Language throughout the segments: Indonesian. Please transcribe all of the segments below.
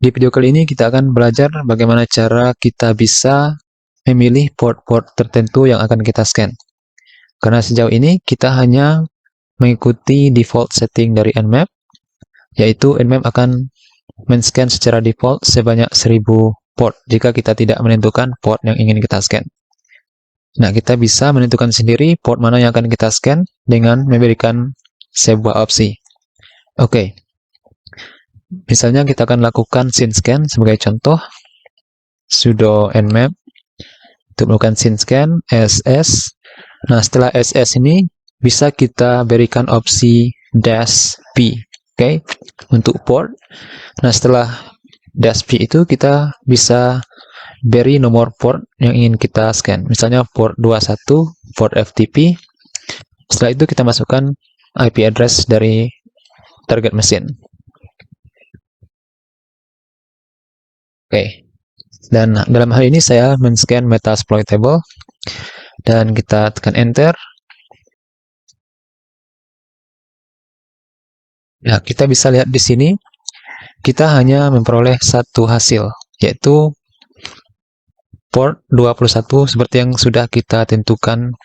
Di video kali ini kita akan belajar bagaimana cara kita bisa memilih port-port tertentu yang akan kita scan. Karena sejauh ini kita hanya mengikuti default setting dari Nmap, yaitu Nmap akan men-scan secara default sebanyak 1000 port jika kita tidak menentukan port yang ingin kita scan. Nah, kita bisa menentukan sendiri port mana yang akan kita scan dengan memberikan sebuah opsi. Oke. Misalnya kita akan lakukan scene scan sebagai contoh, sudo nmap untuk melakukan scene scan ss. Nah, setelah ss ini bisa kita berikan opsi -p, oke, untuk port. Nah, setelah -p itu kita bisa beri nomor port yang ingin kita scan. Misalnya port 21, port FTP. Setelah itu kita masukkan IP address dari target mesin. Oke, dan dalam hal ini saya men-scan Metasploitable dan kita tekan enter. Nah, kita bisa lihat di sini kita hanya memperoleh satu hasil, yaitu port 21 seperti yang sudah kita tentukan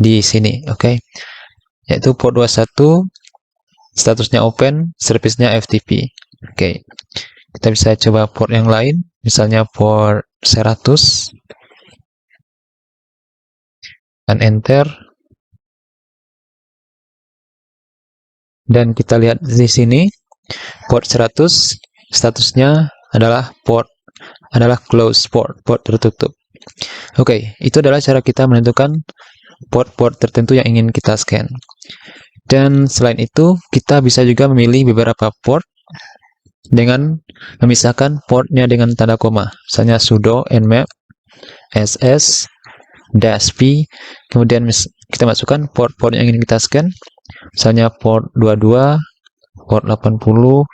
di sini, oke. Yaitu port 21, statusnya open, service-nya FTP. Oke. Kita bisa coba port yang lain, misalnya port 100, dan enter. Dan kita lihat di sini, port 100, statusnya adalah close port tertutup. Oke, itu adalah cara kita menentukan port-port tertentu yang ingin kita scan. Dan selain itu, kita bisa juga memilih beberapa port dengan memisahkan portnya dengan tanda koma. Misalnya sudo nmap ss -p, kemudian kita masukkan port-port yang ingin kita scan. Misalnya port 22, port 80,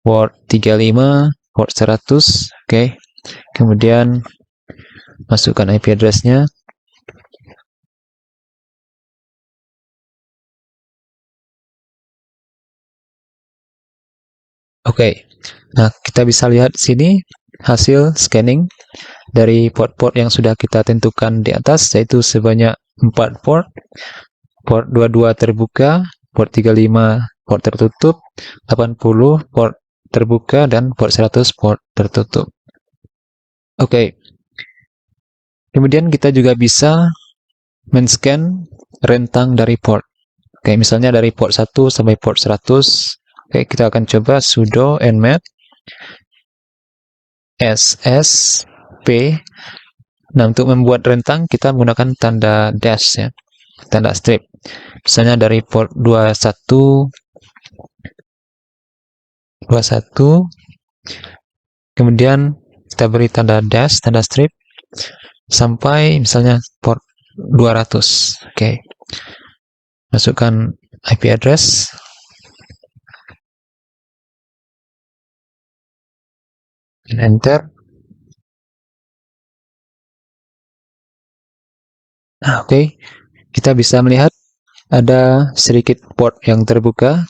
port 35, port 100, oke. Kemudian masukkan IP address-nya. Oke, nah kita bisa lihat di sini hasil scanning dari port-port yang sudah kita tentukan di atas, yaitu sebanyak 4 port. Port 22 terbuka, port 35 port tertutup, 80 port terbuka, dan port 100 port tertutup. Oke. Kemudian kita juga bisa men-scan rentang dari port. Oke, misalnya dari port 1 sampai port 100. Oke, kita akan coba sudo nmap ssp. Nah, untuk membuat rentang kita menggunakan tanda dash ya, tanda strip. Misalnya dari port 21, kemudian kita beri tanda dash, tanda strip, sampai misalnya port 200. Oke. Masukkan IP address. Dan enter. Nah, oke. Kita bisa melihat ada sedikit port yang terbuka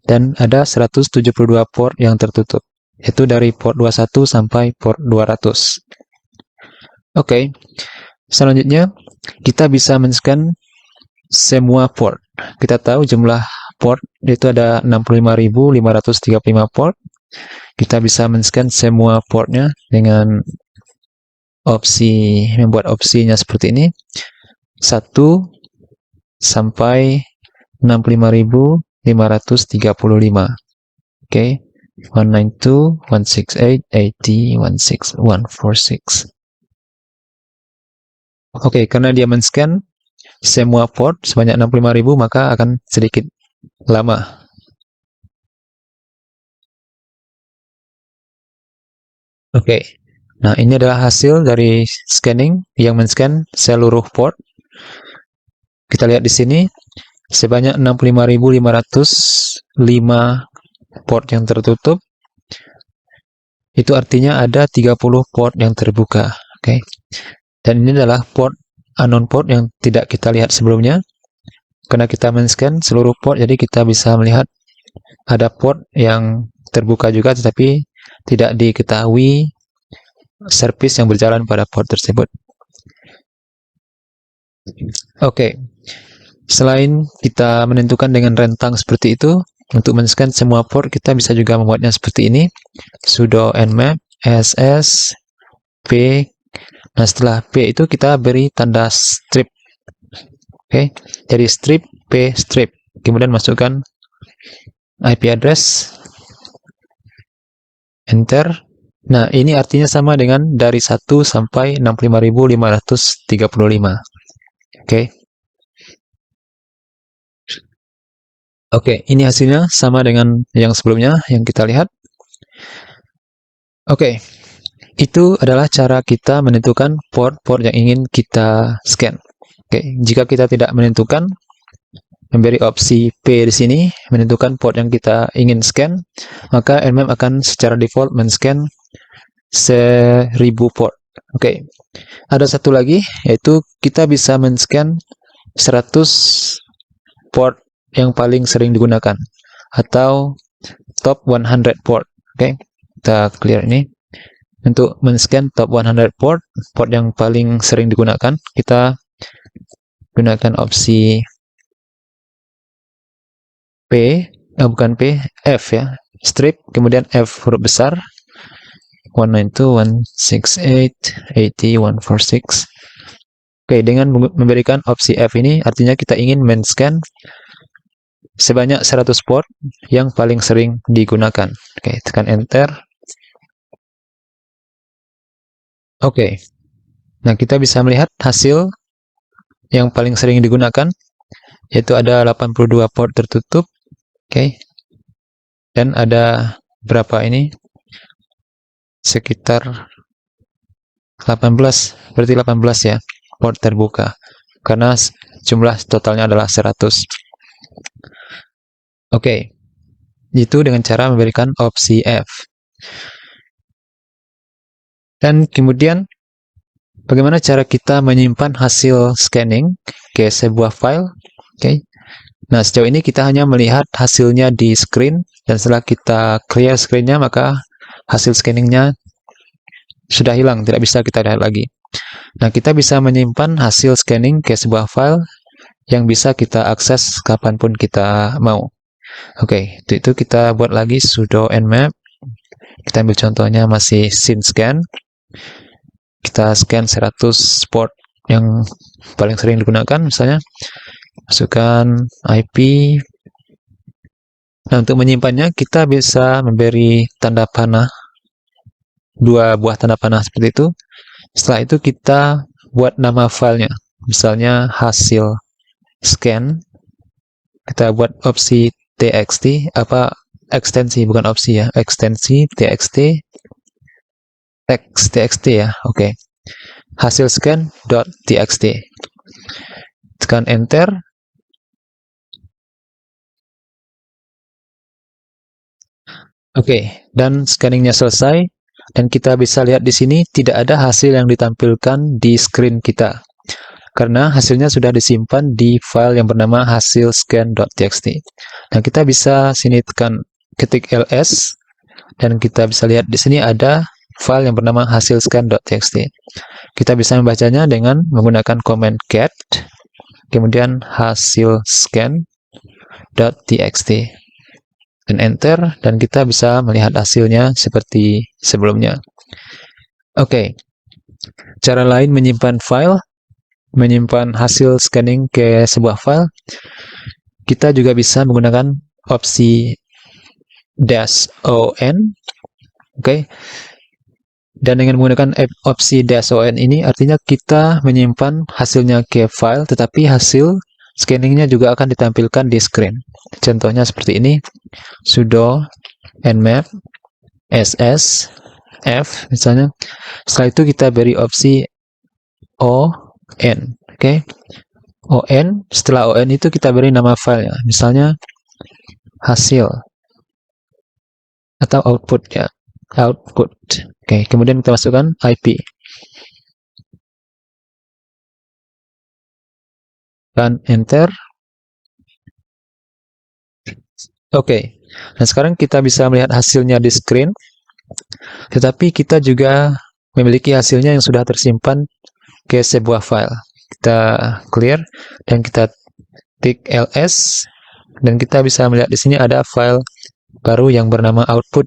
dan ada 172 port yang tertutup, yaitu dari port 21 sampai port 200. Oke. Selanjutnya kita bisa men-scan semua port. Kita tahu jumlah port itu ada 65.535 port. Kita bisa men-scan semua portnya dengan opsi, membuat opsinya seperti ini, 1 sampai 65.535. Oke, 192, 168, 80, 16, 146. Oke, karena dia men-scan semua port sebanyak 65.000, maka akan sedikit lama. Oke. Nah, ini adalah hasil dari scanning yang men-scan seluruh port. Kita lihat di sini sebanyak 65.505 port yang tertutup. Itu artinya ada 30 port yang terbuka. Oke. Dan ini adalah port unknown port yang tidak kita lihat sebelumnya. Karena kita men-scan seluruh port, jadi kita bisa melihat ada port yang terbuka juga, tetapi tidak diketahui service yang berjalan pada port tersebut. Oke, selain kita menentukan dengan rentang seperti itu, untuk men-scan semua port, kita bisa juga membuatnya seperti ini, sudo nmap ss p. Nah, setelah p itu kita beri tanda strip. Oke, jadi strip p strip. Kemudian masukkan IP address, enter. Nah, ini artinya sama dengan dari 1 sampai 65.535. Oke. Oke, ini hasilnya sama dengan yang sebelumnya yang kita lihat. Oke, itu adalah cara kita menentukan port-port yang ingin kita scan. Oke, jika kita tidak menentukan, memberi opsi P di sini, menentukan port yang kita ingin scan, maka Nmap akan secara default men-scan 1000 port. Oke, ada satu lagi, yaitu kita bisa men-scan 100 port yang paling sering digunakan, atau top 100 port. Oke, kita clear ini. Untuk men-scan top 100 port, port yang paling sering digunakan, kita gunakan opsi P, bukan P, F ya, strip, kemudian F huruf besar, 192.168.80.146. Oke, dengan memberikan opsi F ini, artinya kita ingin men-scan sebanyak 100 port yang paling sering digunakan. Oke, tekan enter. Oke, nah kita bisa melihat hasil yang paling sering digunakan, yaitu ada 82 port tertutup. Oke, dan ada berapa ini? Sekitar 18, berarti 18 ya, port terbuka. Karena jumlah totalnya adalah 100. Oke, itu dengan cara memberikan opsi F. Dan kemudian, bagaimana cara kita menyimpan hasil scanning ke sebuah file? Oke. Nah, sejauh ini kita hanya melihat hasilnya di screen, dan setelah kita clear screen-nya, maka hasil scanningnya sudah hilang, tidak bisa kita lihat lagi. Nah, kita bisa menyimpan hasil scanning ke sebuah file yang bisa kita akses kapanpun kita mau. Oke, itu kita buat lagi sudo nmap. Kita ambil contohnya masih scene scan. Kita scan 100 port yang paling sering digunakan, misalnya masukkan IP. Nah, untuk menyimpannya kita bisa memberi tanda panah, 2 buah tanda panah seperti itu. Setelah itu kita buat nama filenya, misalnya hasil scan. Kita buat opsi txt, ekstensi, bukan opsi ya, ekstensi txt, txt ya. Oke, hasil scan.txt. Tekan enter. Oke, dan scanningnya selesai, dan kita bisa lihat di sini tidak ada hasil yang ditampilkan di screen kita, karena hasilnya sudah disimpan di file yang bernama hasil scan.txt. Nah, kita bisa sini tekan ketik ls, dan kita bisa lihat di sini ada file yang bernama hasil scan.txt. Kita bisa membacanya dengan menggunakan command cat, kemudian hasil scan.txt, dan enter, dan kita bisa melihat hasilnya seperti sebelumnya. Oke, cara lain menyimpan file, menyimpan hasil scanning ke sebuah file, kita juga bisa menggunakan opsi -on. Oke, dan dengan menggunakan opsi -on ini, artinya kita menyimpan hasilnya ke file, tetapi hasil scanningnya juga akan ditampilkan di screen. Contohnya seperti ini, sudo nmap ss f misalnya. Setelah itu kita beri opsi on. Oke, on. Setelah on itu kita beri nama filenya, misalnya hasil atau output ya, output. Oke, kemudian kita masukkan IP dan enter. Oke, Nah, sekarang kita bisa melihat hasilnya di screen, tetapi kita juga memiliki hasilnya yang sudah tersimpan ke sebuah file. Kita clear dan kita tik ls, dan kita bisa melihat di sini ada file baru yang bernama output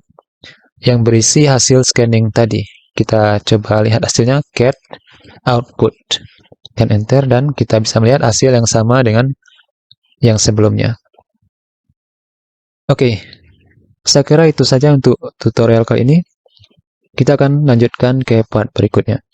yang berisi hasil scanning tadi. Kita coba lihat hasilnya, cat output, dan enter, dan kita bisa melihat hasil yang sama dengan yang sebelumnya. Oke, saya kira itu saja untuk tutorial kali ini. Kita akan lanjutkan ke part berikutnya.